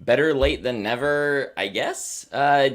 Better late than never, I guess.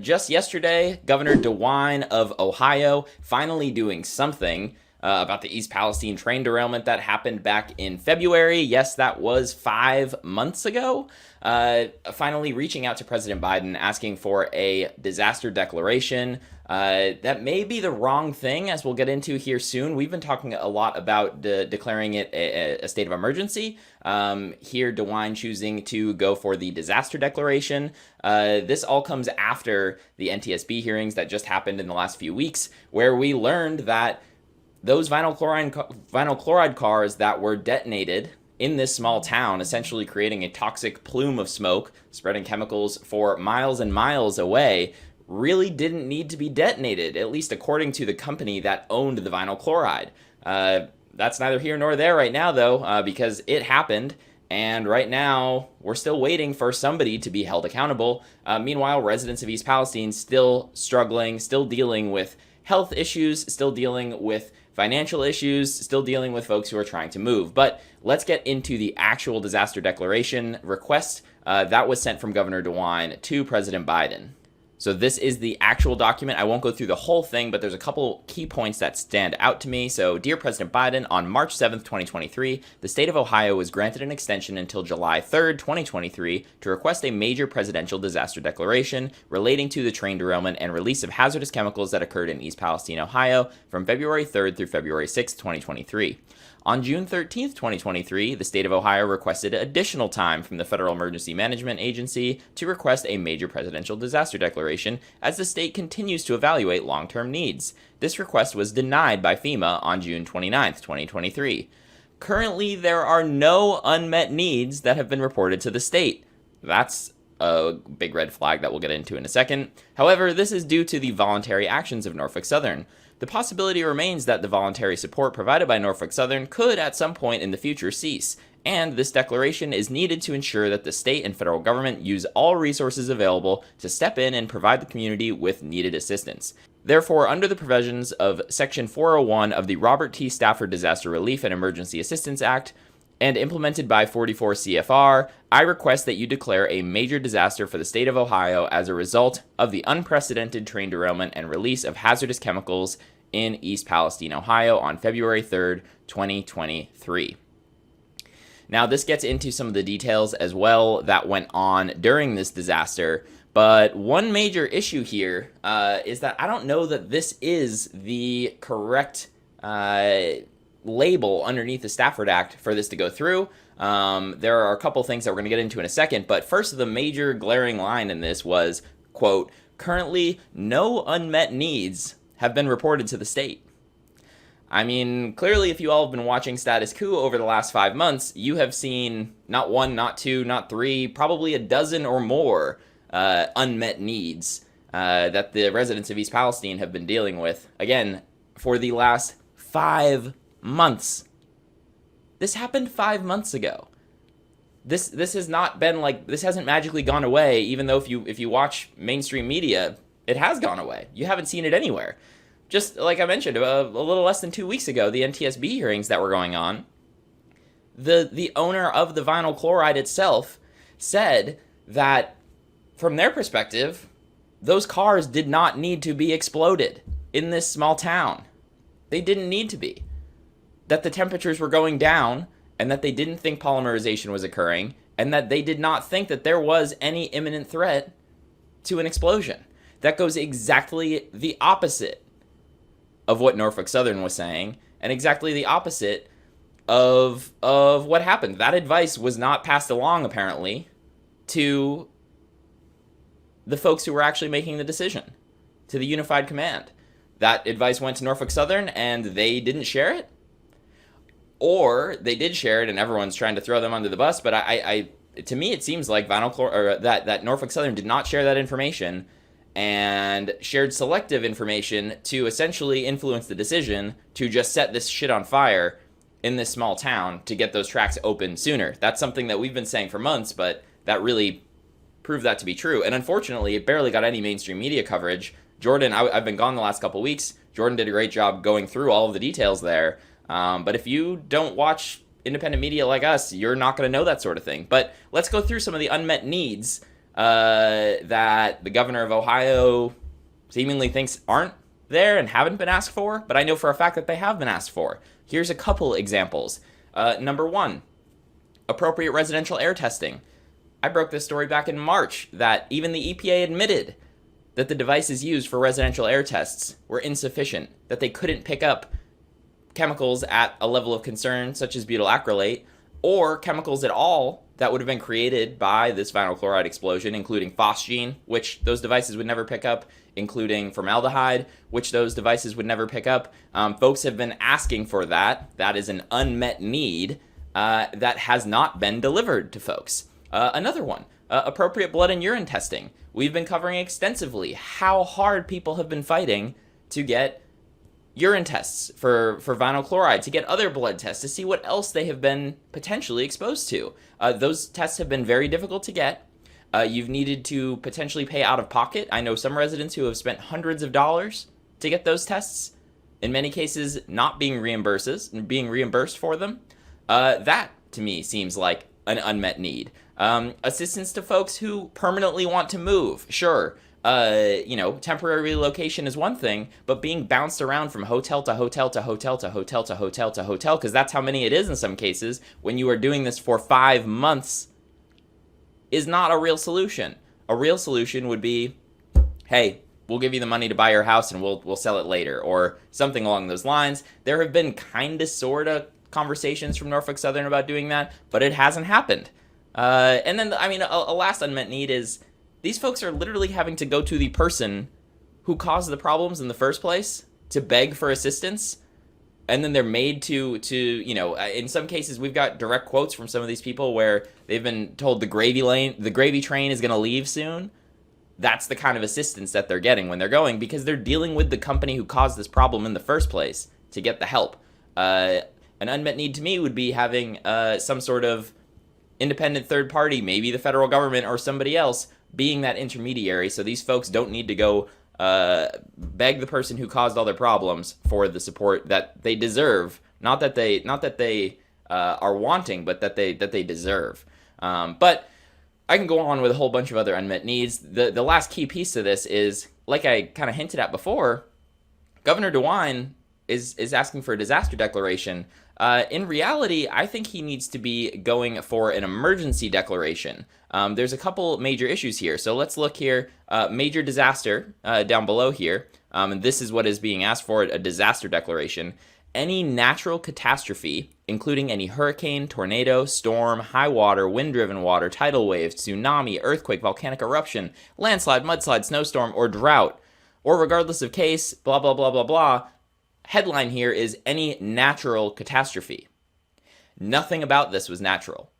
Just yesterday, Governor DeWine of Ohio finally doing something about the East Palestine train derailment that happened back in February. Yes, that was 5 months ago. Finally reaching out to President Biden, asking for a disaster declaration. That may be the wrong thing, as we'll get into here soon. We've been talking a lot about declaring it a state of emergency. Here, DeWine choosing to go for the disaster declaration. This all comes after the NTSB hearings that just happened in the last few weeks, where we learned that those vinyl chloride cars that were detonated in this small town, essentially creating a toxic plume of smoke, spreading chemicals for miles and miles away, really didn't need to be detonated, at least according to the company that owned the vinyl chloride. That's neither here nor there right now, though, because it happened, and right now we're still waiting for somebody to be held accountable. Meanwhile, residents of East Palestine still struggling, still dealing with health issues, still dealing with financial issues, still dealing with folks who are trying to move. But let's get into the actual disaster declaration request that was sent from Governor DeWine to President Biden. So this is the actual document. I won't go through the whole thing, but there's a couple key points that stand out to me. So, Dear President Biden, on March 7th, 2023, the state of Ohio was granted an extension until July 3rd, 2023, to request a major presidential disaster declaration relating to the train derailment and release of hazardous chemicals that occurred in East Palestine, Ohio, from February 3rd through February 6th, 2023. On June 13th, 2023, the state of Ohio requested additional time from the Federal Emergency Management Agency to request a major presidential disaster declaration as the state continues to evaluate long-term needs. This request was denied by FEMA on June 29th, 2023. Currently, there are no unmet needs that have been reported to the state. That's a big red flag that we'll get into in a second. However, this is due to the voluntary actions of Norfolk Southern. The possibility remains that the voluntary support provided by Norfolk Southern could at some point in the future cease, and this declaration is needed to ensure that the state and federal government use all resources available to step in and provide the community with needed assistance. Therefore, under the provisions of Section 401 of the Robert T. Stafford Disaster Relief and Emergency Assistance Act, and implemented by 44 CFR, I request that you declare a major disaster for the state of Ohio as a result of the unprecedented train derailment and release of hazardous chemicals in East Palestine, Ohio on February 3rd, 2023. Now, this gets into some of the details as well that went on during this disaster, but one major issue here is that I don't know that this is the correct label underneath the Stafford Act for this to go through. There are a couple things that we're going to get into in a second, but first, the major glaring line in this was, quote, currently no unmet needs have been reported to the state. I mean, clearly, if you all have been watching Status Coup over the last 5 months, you have seen not one, not two, not three, probably a dozen or more unmet needs that the residents of East Palestine have been dealing with, again, for the last 5 months. This happened 5 months ago. This has not been like, this hasn't magically gone away, even though if you watch mainstream media, it has gone away. You haven't seen it anywhere. Just like I mentioned, a little less than 2 weeks ago, the NTSB hearings that were going on, the owner of the vinyl chloride itself said that, from their perspective, those cars did not need to be exploded in this small town. They didn't need to be. That the temperatures were going down, and that they didn't think polymerization was occurring, and that they did not think that there was any imminent threat to an explosion. That goes exactly the opposite of what Norfolk Southern was saying, and exactly the opposite of what happened. That advice was not passed along, apparently, to the folks who were actually making the decision, to the unified command. That advice went to Norfolk Southern, and they didn't share it? Or they did share it, and everyone's trying to throw them under the bus, but to me, it seems like that Norfolk Southern did not share that information, and shared selective information to essentially influence the decision to just set this shit on fire in this small town to get those tracks open sooner. That's something that we've been saying for months, but that really proved that to be true. And unfortunately, it barely got any mainstream media coverage. Jordan, I've been gone the last couple weeks. Jordan did a great job going through all of the details there. But if you don't watch independent media like us, you're not going to know that sort of thing. But let's go through some of the unmet needs that the governor of Ohio seemingly thinks aren't there and haven't been asked for, but I know for a fact that they have been asked for. Here's a couple examples. Number one, appropriate residential air testing. I broke this story back in March that even the EPA admitted that the devices used for residential air tests were insufficient, that they couldn't pick up chemicals at a level of concern such as butyl acrylate, or chemicals at all that would have been created by this vinyl chloride explosion, including phosgene, which those devices would never pick up, including formaldehyde, which those devices would never pick up. Folks have been asking for that. That is an unmet need that has not been delivered to folks. Another one, appropriate blood and urine testing. We've been covering extensively how hard people have been fighting to get urine tests for vinyl chloride, to get other blood tests, to see what else they have been potentially exposed to. Those tests have been very difficult to get. You've needed to potentially pay out of pocket. I know some residents who have spent hundreds of dollars to get those tests, in many cases not being reimbursed for them. That, to me, seems like an unmet need. Assistance to folks who permanently want to move. Sure, temporary relocation is one thing, but being bounced around from hotel to hotel to hotel to hotel to hotel to hotel, because that's how many it is in some cases, when you are doing this for 5 months, is not a real solution. A real solution would be, hey, we'll give you the money to buy your house and we'll sell it later, or something along those lines. There have been sorta conversations from Norfolk Southern about doing that, but it hasn't happened. And then, a last unmet need is these folks are literally having to go to the person who caused the problems in the first place to beg for assistance. And then they're made to in some cases, we've got direct quotes from some of these people where they've been told the gravy train is going to leave soon. That's the kind of assistance that they're getting when they're going, because they're dealing with the company who caused this problem in the first place to get the help. An unmet need to me would be having some sort of independent third party, maybe the federal government or somebody else, being that intermediary, so these folks don't need to go beg the person who caused all their problems for the support that they deserve. Not that they are wanting, but that they deserve. But I can go on with a whole bunch of other unmet needs. The last key piece to this is, like I kind of hinted at before, Governor DeWine is asking for a disaster declaration. In reality, I think he needs to be going for an emergency declaration. There's a couple major issues here. So let's look here. Major disaster down below here. And this is what is being asked for, a disaster declaration. Any natural catastrophe, including any hurricane, tornado, storm, high water, wind-driven water, tidal waves, tsunami, earthquake, volcanic eruption, landslide, mudslide, snowstorm, or drought, or regardless of case, blah, blah, blah, blah, blah. Headline here is any natural catastrophe. Nothing about this was natural.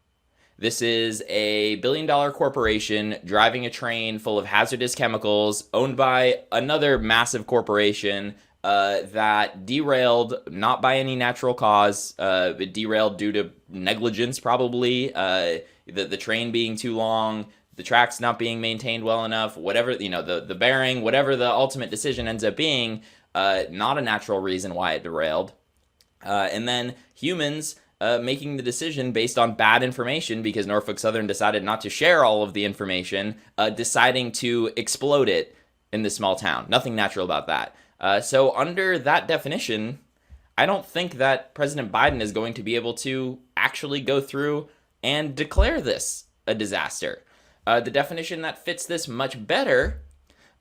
This is a billion-dollar corporation driving a train full of hazardous chemicals owned by another massive corporation that derailed, not by any natural cause, it derailed due to negligence probably, the train being too long, the tracks not being maintained well enough, whatever, the bearing, whatever the ultimate decision ends up being, not a natural reason why it derailed. And then humans making the decision based on bad information because Norfolk Southern decided not to share all of the information, deciding to explode it in this small town. Nothing natural about that. So under that definition, I don't think that President Biden is going to be able to actually go through and declare this a disaster. The definition that fits this much better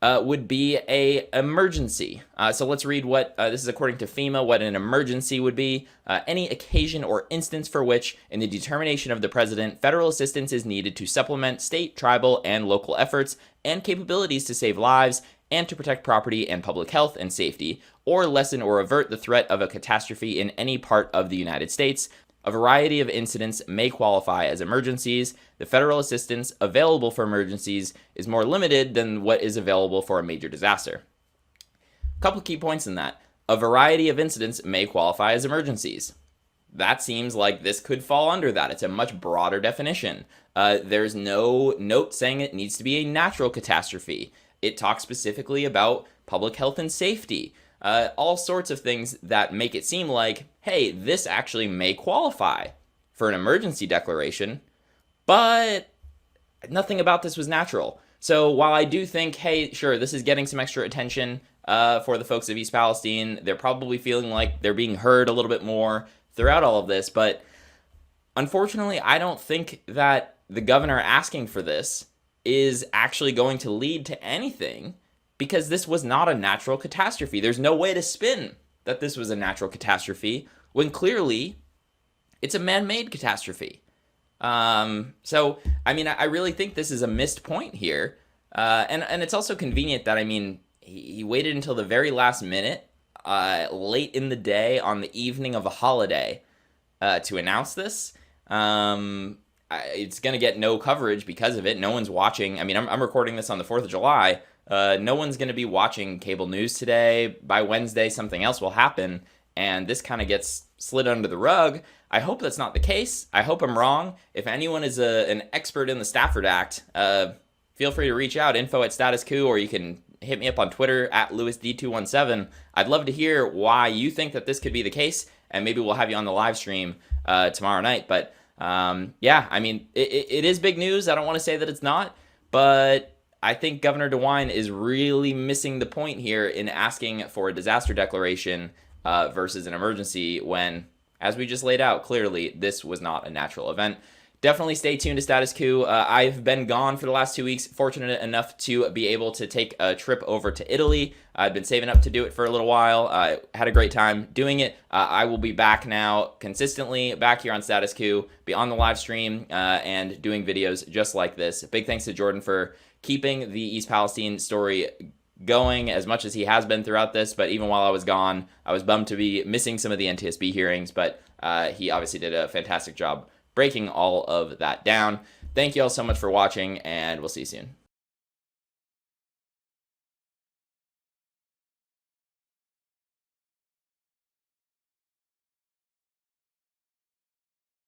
would be a emergency. So let's read what, this is according to FEMA, what an emergency would be. Any occasion or instance for which, in the determination of the president, federal assistance is needed to supplement state, tribal, and local efforts and capabilities to save lives and to protect property and public health and safety, or lessen or avert the threat of a catastrophe in any part of the United States. A variety of incidents may qualify as emergencies. The federal assistance available for emergencies is more limited than what is available for a major disaster. A couple key points in that. A variety of incidents may qualify as emergencies. That seems like this could fall under that. It's a much broader definition. There's no note saying it needs to be a natural catastrophe. It talks specifically about public health and safety. All sorts of things that make it seem like, hey, this actually may qualify for an emergency declaration, but nothing about this was natural. So while I do think, hey, sure, this is getting some extra attention for the folks of East Palestine, they're probably feeling like they're being heard a little bit more throughout all of this. But unfortunately, I don't think that the governor asking for this is actually going to lead to anything, because this was not a natural catastrophe. There's no way to spin that this was a natural catastrophe when clearly it's a man-made catastrophe. So, I mean, I really think this is a missed point here. And it's also convenient that, I mean, he waited until the very last minute, late in the day on the evening of a holiday, to announce this. It's going to get no coverage because of it. No one's watching. I mean, I'm recording this on the 4th of July. No one's going to be watching cable news today. By Wednesday, something else will happen, and this kind of gets slid under the rug. I hope that's not the case. I hope I'm wrong. If anyone is an expert in the Stafford Act, feel free to reach out, info@StatusCoup, or you can hit me up on Twitter @LewisD217. I'd love to hear why you think that this could be the case, and maybe we'll have you on the live stream tomorrow night. But yeah, I mean, it is big news. I don't want to say that it's not, but I think Governor DeWine is really missing the point here in asking for a disaster declaration versus an emergency when, as we just laid out, clearly this was not a natural event. Definitely stay tuned to Status Coup. I've been gone for the last 2 weeks, fortunate enough to be able to take a trip over to Italy. I've been saving up to do it for a little while. Had a great time doing it. I will be back now consistently back here on Status Coup, be on the live stream and doing videos just like this. Big thanks to Jordan for keeping the East Palestine story going as much as he has been throughout this. But even while I was gone, I was bummed to be missing some of the NTSB hearings, but he obviously did a fantastic job breaking all of that down. Thank you all so much for watching, and we'll see you soon.